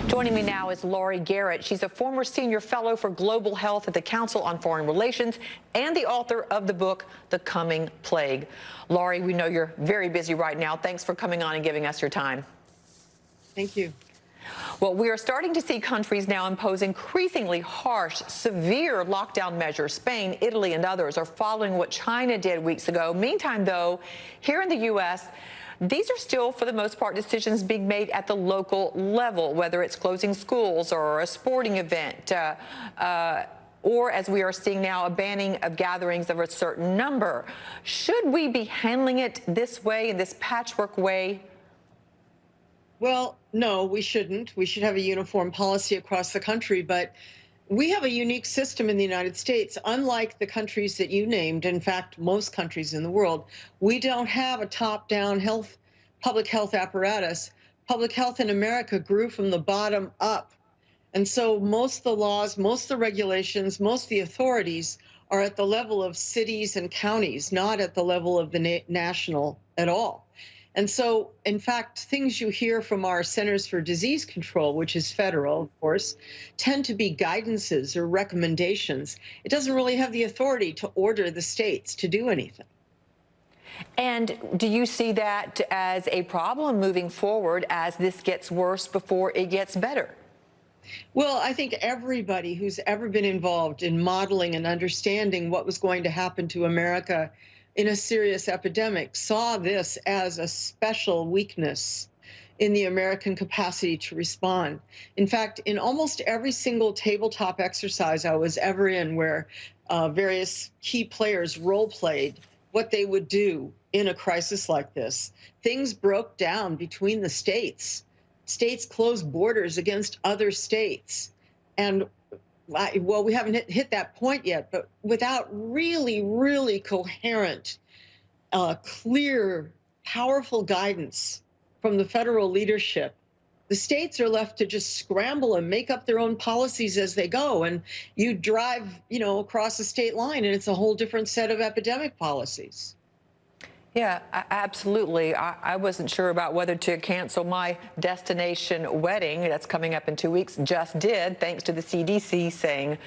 Joining me now is Laurie Garrett. She's a former senior fellow for global health at the Council on Foreign Relations and the author of the book, The Coming Plague. Laurie, we know you're very busy right now. Thanks for coming on and giving us your time. Thank you. Well, we are starting to see countries now impose increasingly harsh, severe lockdown measures. Spain, Italy, and others are following what China did weeks ago. Meantime, though, here in the U.S., these are still, for the most part, decisions being made at the local level, whether it's closing schools or a sporting event, or, as we are seeing now, a banning of gatherings of a certain number. Should we be handling it this way, in this patchwork way? Well, no, we shouldn't. We should have a uniform policy across the country, but we have a unique system in the United States. Unlike the countries that you named, in fact, most countries in the world, we don't have a top-down public health apparatus. Public health in America grew from the bottom up. And so most of the laws, most of the regulations, most of the authorities are at the level of cities and counties, not at the level of the national at all. And so, in fact, things you hear from our Centers for Disease Control, which is federal, of course, tend to be guidances or recommendations. It doesn't really have the authority to order the states to do anything. And do you see that as a problem moving forward as this gets worse before it gets better? Well, I think everybody who's ever been involved in modeling and understanding what was going to happen to America in a serious epidemic saw this as a special weakness in the American capacity to respond. In fact, in almost every single tabletop exercise I was ever in where various key players role-played what they would do in a crisis like this, things broke down between the states. States closed borders against other states. And well, we haven't hit that point yet, but without really coherent, clear, powerful guidance from the federal leadership, the states are left to just scramble and make up their own policies as they go. And you drive, across the state line, and it's a whole different set of epidemic policies. Yeah, absolutely. I wasn't sure about whether to cancel my destination wedding that's coming up in 2 weeks. Just did, thanks to the CDC saying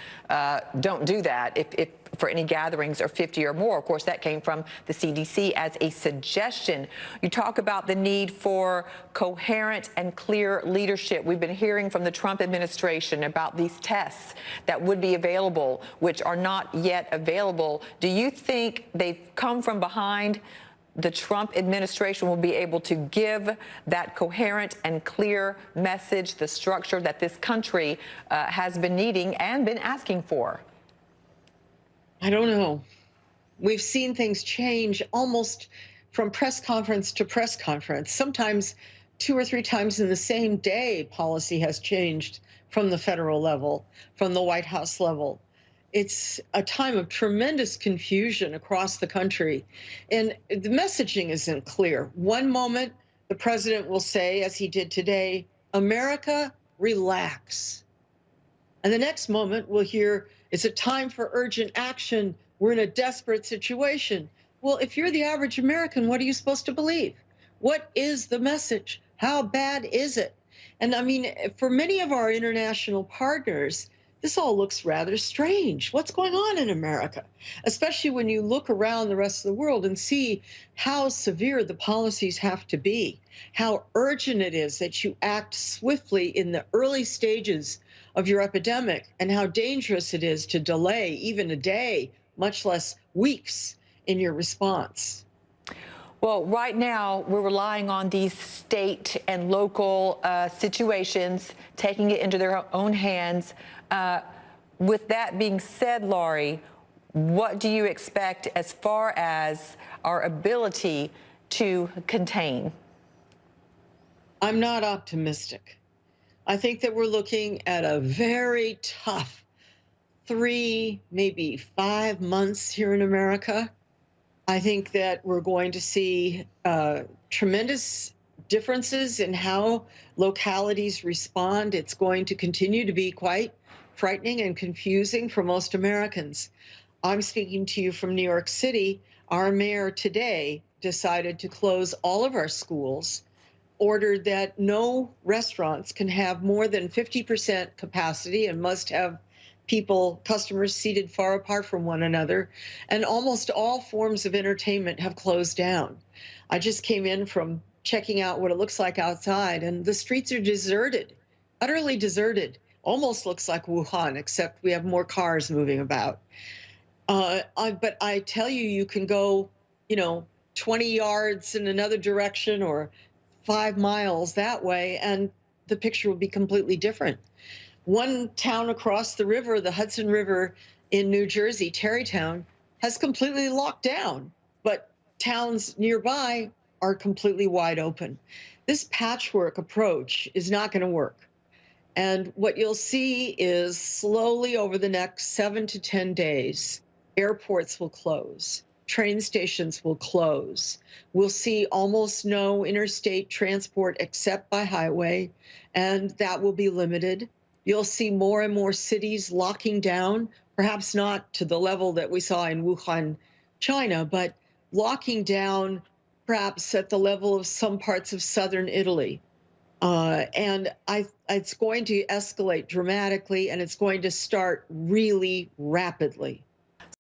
don't do that if for any gatherings are 50 or more. Of course, that came from the CDC as a suggestion. You talk about the need for coherent and clear leadership. We've been hearing from the Trump administration about these tests that would be available, which are not yet available. Do you think they've come from behind? The Trump administration will be able to give that coherent and clear message, the structure that this country has been needing and been asking for? I don't know. We've seen things change almost from press conference to press conference. Sometimes 2 or 3 times in the same day, policy has changed from the federal level, from the White House level. It's a time of tremendous confusion across the country, and the messaging isn't clear. One moment, the president will say, as he did today, America, relax. And the next moment, we'll hear, it's a time for urgent action. We're in a desperate situation. Well, if you're the average American, what are you supposed to believe? What is the message? How bad is it? And I mean, for many of our international partners, this all looks rather strange. What's going on in America? Especially when you look around the rest of the world and see how severe the policies have to be, how urgent it is that you act swiftly in the early stages of your epidemic, and how dangerous it is to delay even a day, much less weeks, in your response. Well, right now, we're relying on these state and local situations, taking it into their own hands. With that being said, Laurie, what do you expect as far as our ability to contain? I'm not optimistic. I think that we're looking at a very tough 3, maybe 5 months here in America. I think that we're going to see tremendous differences in how localities respond. It's going to continue to be quite frightening and confusing for most Americans. I'm speaking to you from New York City. Our mayor today decided to close all of our schools ordered that no restaurants can have more than 50% capacity and must have customers seated far apart from one another. And almost all forms of entertainment have closed down. I just came in from checking out what it looks like outside, and the streets are deserted, utterly deserted. Almost looks like Wuhan, except we have more cars moving about. But I tell you, you can go, 20 yards in another direction or 5 miles that way, and the picture will be completely different. One town across the river, the Hudson River in New Jersey, Tarrytown, has completely locked down, but towns nearby are completely wide open. This patchwork approach is not going to work. And what you'll see is slowly over the next 7 to 10 days, airports will close, train stations will close. We'll see almost no interstate transport except by highway, and that will be limited. You'll see more and more cities locking down, perhaps not to the level that we saw in Wuhan, China, but locking down perhaps at the level of some parts of southern Italy. And it's going to escalate dramatically, and it's going to start really rapidly.